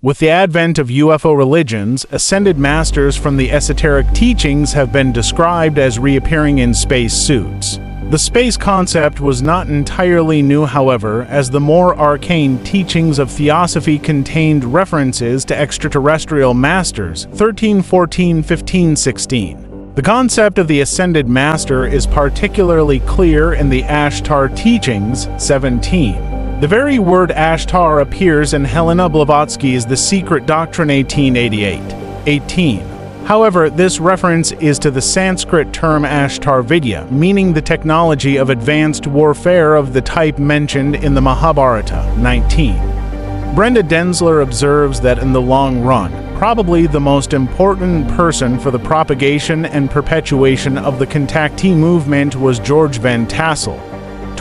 With the advent of UFO religions, ascended masters from the esoteric teachings have been described as reappearing in space suits. The space concept was not entirely new, however, as the more arcane teachings of Theosophy contained references to extraterrestrial masters, 13, 14, 15, 16. The concept of the ascended master is particularly clear in the Ashtar teachings, 17. The very word ashtar appears in Helena Blavatsky's The Secret Doctrine 1888. 18. However, this reference is to the Sanskrit term ashtar-vidya, meaning the technology of advanced warfare of the type mentioned in the Mahabharata. 19. Brenda Denzler observes that in the long run, probably the most important person for the propagation and perpetuation of the contactee movement was George Van Tassel.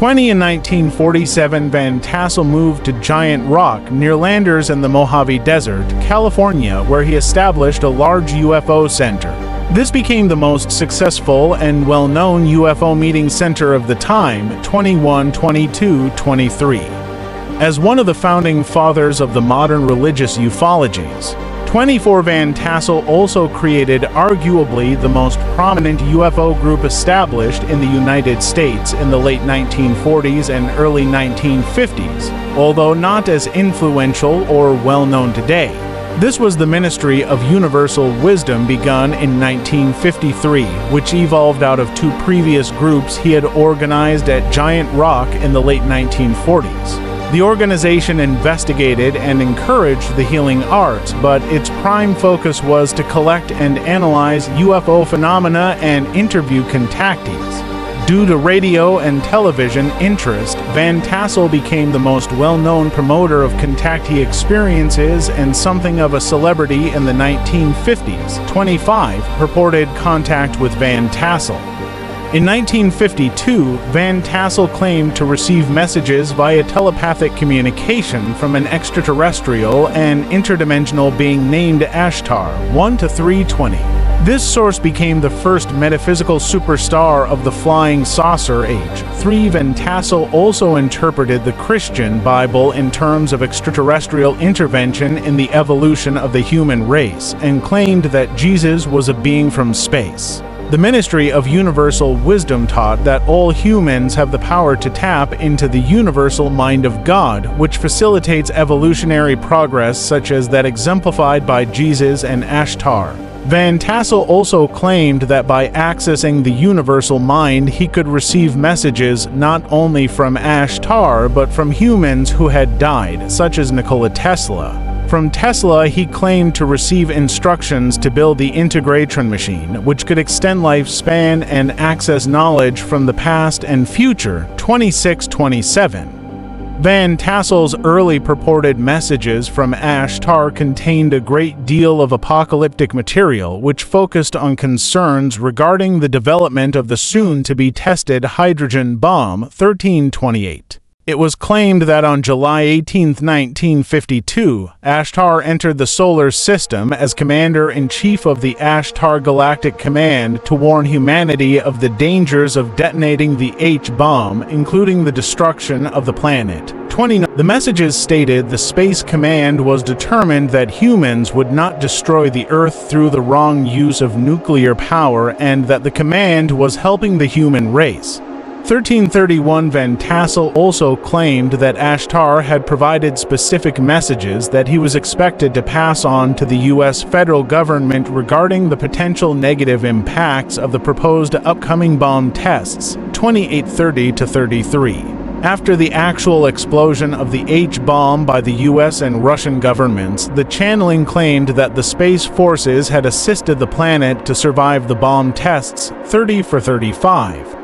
20 in 1947, Van Tassel moved to Giant Rock near Landers in the Mojave Desert, California, where he established a large UFO center. This became the most successful and well-known UFO meeting center of the time, 21, 22, 23. As one of the founding fathers of the modern religious ufologies, 24 Van Tassel also created arguably the most prominent UFO group established in the United States in the late 1940s and early 1950s, although not as influential or well-known today. This was the Ministry of Universal Wisdom, begun in 1953, which evolved out of two previous groups he had organized at Giant Rock in the late 1940s. The organization investigated and encouraged the healing arts, but its prime focus was to collect and analyze UFO phenomena and interview contactees. Due to radio and television interest, Van Tassel became the most well-known promoter of contactee experiences and something of a celebrity in the 1950s. 25 purported contact with Van Tassel. In 1952, Van Tassel claimed to receive messages via telepathic communication from an extraterrestrial and interdimensional being named Ashtar, 1 to 320. This source became the first metaphysical superstar of the flying saucer age. 3 Van Tassel also interpreted the Christian Bible in terms of extraterrestrial intervention in the evolution of the human race, and claimed that Jesus was a being from space. The Ministry of Universal Wisdom taught that all humans have the power to tap into the universal mind of God, which facilitates evolutionary progress such as that exemplified by Jesus and Ashtar. Van Tassel also claimed that by accessing the universal mind, he could receive messages not only from Ashtar but from humans who had died, such as Nikola Tesla. From Tesla, he claimed to receive instructions to build the integration machine, which could extend lifespan and access knowledge from the past and future. 26-27. Van Tassel's early purported messages from Ashtar contained a great deal of apocalyptic material, which focused on concerns regarding the development of the soon-to-be-tested hydrogen bomb. 1328. It was claimed that on July 18, 1952, Ashtar entered the solar system as Commander-in-Chief of the Ashtar Galactic Command to warn humanity of the dangers of detonating the H-bomb, including the destruction of the planet. 29. The messages stated the Space Command was determined that humans would not destroy the Earth through the wrong use of nuclear power, and that the command was helping the human race. 1331 Van Tassel also claimed that Ashtar had provided specific messages that he was expected to pass on to the U.S. federal government regarding the potential negative impacts of the proposed upcoming bomb tests. 2830-33. After the actual explosion of the H-bomb by the U.S. and Russian governments, the channeling claimed that the Space Forces had assisted the planet to survive the bomb tests. 30-35.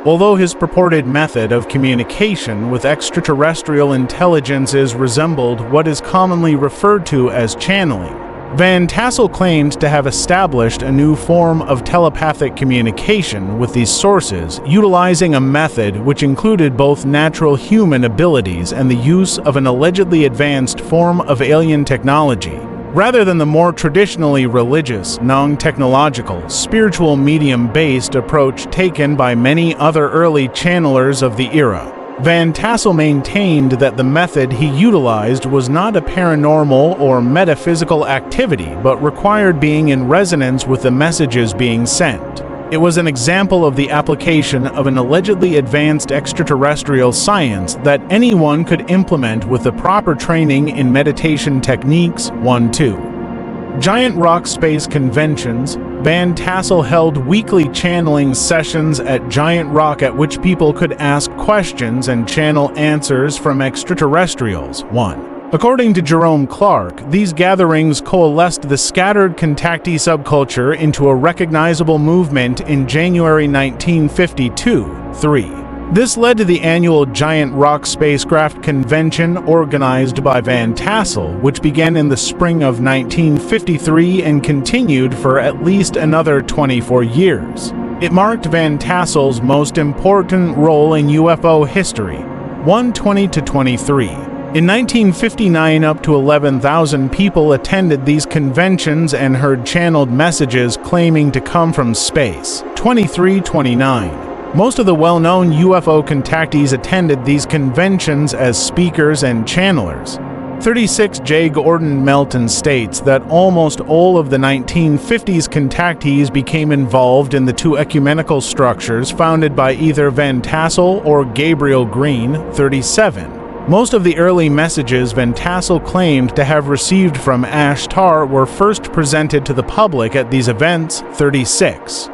Although his purported method of communication with extraterrestrial intelligences resembled what is commonly referred to as channeling, Van Tassel claimed to have established a new form of telepathic communication with these sources, utilizing a method which included both natural human abilities and the use of an allegedly advanced form of alien technology, rather than the more traditionally religious, non-technological, spiritual medium-based approach taken by many other early channelers of the era. Van Tassel maintained that the method he utilized was not a paranormal or metaphysical activity, but required being in resonance with the messages being sent. It was an example of the application of an allegedly advanced extraterrestrial science that anyone could implement with the proper training in meditation techniques. 1-2. Giant Rock Space Conventions. Van Tassel held weekly channeling sessions at Giant Rock at which people could ask questions and channel answers from extraterrestrials. 1. According to Jerome Clark, these gatherings coalesced the scattered contactee subculture into a recognizable movement in January 1952. 3. This led to the annual Giant Rock Spacecraft Convention organized by Van Tassel, which began in the spring of 1953 and continued for at least another 24 years. It marked Van Tassel's most important role in UFO history. 120-23. In 1959, up to 11,000 people attended these conventions and heard channeled messages claiming to come from space. 23-29. Most of the well-known UFO contactees attended these conventions as speakers and channelers. 36. J. Gordon Melton states that almost all of the 1950s contactees became involved in the two ecumenical structures founded by either Van Tassel or Gabriel Green. 37. Most of the early messages Van Tassel claimed to have received from Ashtar were first presented to the public at these events. 36.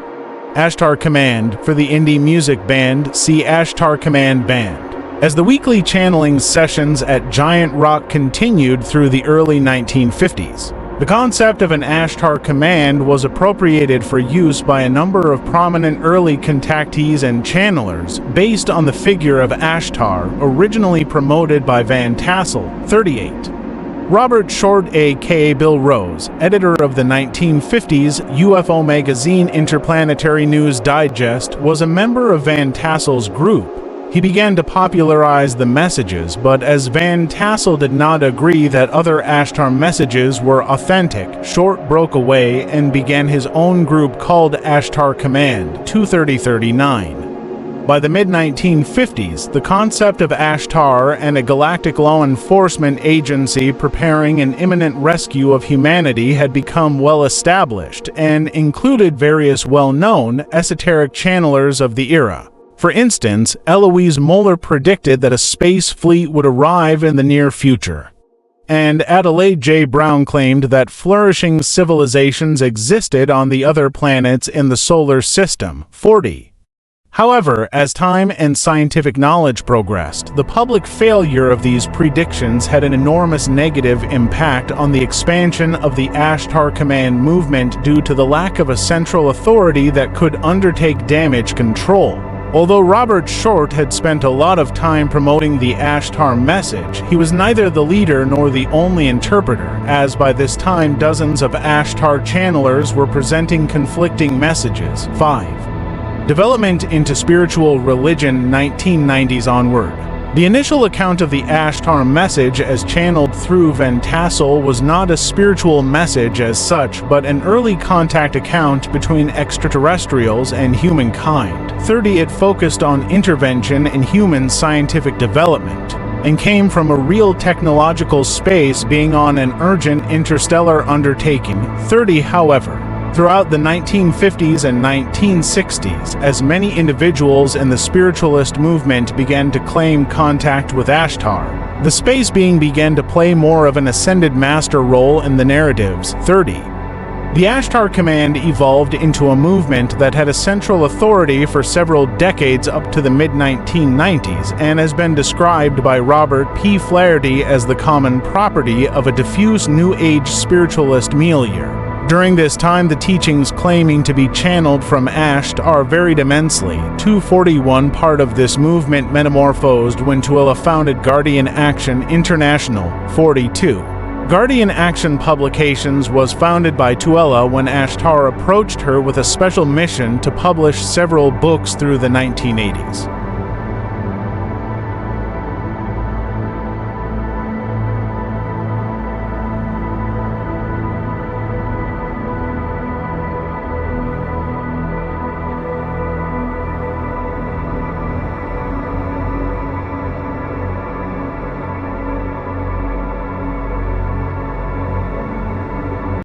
Ashtar Command. For the indie music band, see Ashtar Command Band. As the weekly channeling sessions at Giant Rock continued through the early 1950s, the concept of an Ashtar Command was appropriated for use by a number of prominent early contactees and channelers based on the figure of Ashtar, originally promoted by Van Tassel. 38. Robert Short, a.k.a. Bill Rose, editor of the 1950s UFO magazine Interplanetary News Digest, was a member of Van Tassel's group. He began to popularize the messages, but as Van Tassel did not agree that other Ashtar messages were authentic, Short broke away and began his own group called Ashtar Command. 230-39. By the mid-1950s, the concept of Ashtar and a galactic law enforcement agency preparing an imminent rescue of humanity had become well established and included various well-known esoteric channelers of the era. For instance, Eloise Moeller predicted that a space fleet would arrive in the near future. And Adelaide J. Brown claimed that flourishing civilizations existed on the other planets in the solar system. 40. However, as time and scientific knowledge progressed, the public failure of these predictions had an enormous negative impact on the expansion of the Ashtar Command movement due to the lack of a central authority that could undertake damage control. Although Robert Short had spent a lot of time promoting the Ashtar message, he was neither the leader nor the only interpreter, as by this time dozens of Ashtar channelers were presenting conflicting messages. 5. Development into spiritual religion 1990s onward. The initial account of the Ashtar message as channeled through Van Tassel was not a spiritual message as such, but an early contact account between extraterrestrials and humankind. 30. It focused on intervention in human scientific development and came from a real technological space being on an urgent interstellar undertaking. 30. However, throughout the 1950s and 1960s, as many individuals in the spiritualist movement began to claim contact with Ashtar, the space being began to play more of an ascended master role in the narratives. 30. The Ashtar Command evolved into a movement that had a central authority for several decades up to the mid-1990s and has been described by Robert P. Flaherty as the common property of a diffuse New Age spiritualist milieu. During this time, the teachings claiming to be channeled from Ashtar varied immensely. 241. Part of this movement metamorphosed when Tuella founded Guardian Action International. 42. Guardian Action Publications was founded by Tuella when Ashtar approached her with a special mission to publish several books through the 1980s.